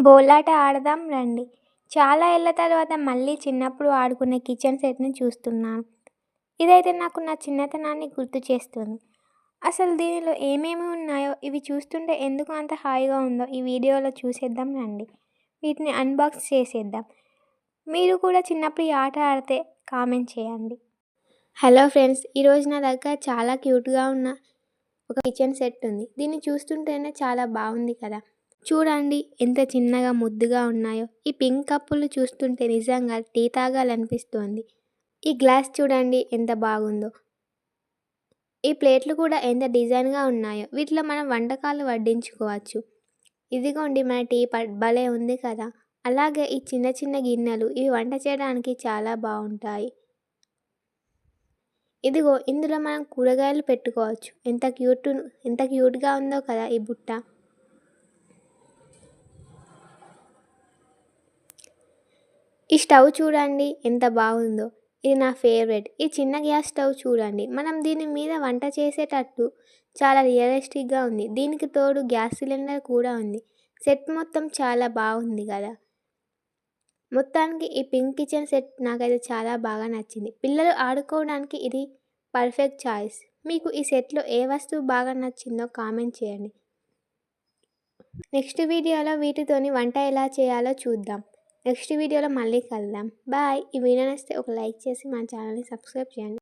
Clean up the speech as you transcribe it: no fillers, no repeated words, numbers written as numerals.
బోలాట ఆడదాం రండి. చాలా ఏళ్ల తర్వాత మళ్ళీ చిన్నప్పుడు ఆడుకునే కిచెన్ సెట్‌ని చూస్తున్నాను. ఇదైతే నాకు నా చిన్నతనాన్ని గుర్తు చేస్తుంది. అసలు దీనిలో ఏమేమి ఉన్నాయో, ఇవి చూస్తుంటే ఎందుకు అంత హాయిగా ఉందో ఈ వీడియోలో చూసేద్దాం రండి. వీటిని అన్బాక్స్ చేసేద్దాం. మీరు కూడా చిన్నప్పుడు ఈ ఆట ఆడితే కామెంట్ చేయండి. హలో ఫ్రెండ్స్, ఈరోజు నా దగ్గర చాలా క్యూట్‌గా ఉన్న ఒక కిచెన్ సెట్ ఉంది. దీన్ని చూస్తుంటేనే చాలా బాగుంది కదా! చూడండి ఎంత చిన్నగా ముద్దుగా ఉన్నాయో. ఈ పింక్ కప్పులు చూస్తుంటే నిజంగా టీ తాగాలనిపిస్తోంది. ఈ గ్లాస్ చూడండి ఎంత బాగుందో. ఈ ప్లేట్లు కూడా ఎంత డిజైన్‌గా ఉన్నాయో. వీటిలో మనం వంటకాలు వడ్డించుకోవచ్చు. ఇదిగోండి మన టీ భలే ఉంది కదా! అలాగే ఈ చిన్న చిన్న గిన్నెలు ఇవి వంట చేయడానికి చాలా బాగుంటాయి. ఇదిగో ఇందులో మనం కూరగాయలు పెట్టుకోవచ్చు. ఎంత క్యూట్‌గా ఉందో కదా ఈ బుట్ట. ఈ స్టవ్ చూడండి ఎంత బాగుందో. ఇది నా ఫేవరెట్. ఈ చిన్న గ్యాస్ స్టవ్ చూడండి. మనం దీని మీద వంట చేసేటట్టు చాలా రియలిస్టిక్‌గా ఉంది. దీనికి తోడు గ్యాస్ సిలిండర్ కూడా ఉంది. సెట్ మొత్తం చాలా బాగుంది కదా! మొత్తానికి ఈ పింక్ కిచెన్ సెట్ నాకైతే చాలా బాగా నచ్చింది. పిల్లలు ఆడుకోవడానికి ఇది పర్ఫెక్ట్ చాయిస్. మీకు ఈ సెట్‌లో ఏ వస్తువు బాగా నచ్చిందో కామెంట్ చేయండి. నెక్స్ట్ వీడియోలో వీటితోని వంట ఎలా చేయాలో చూద్దాం. నెక్స్ట్ వీడియోలో మళ్ళీ కలుద్దాం. బాయ్. ఈ వీడియో నచ్చితే ఒక లైక్ చేసి మా ఛానల్ని సబ్స్క్రైబ్ చేయండి.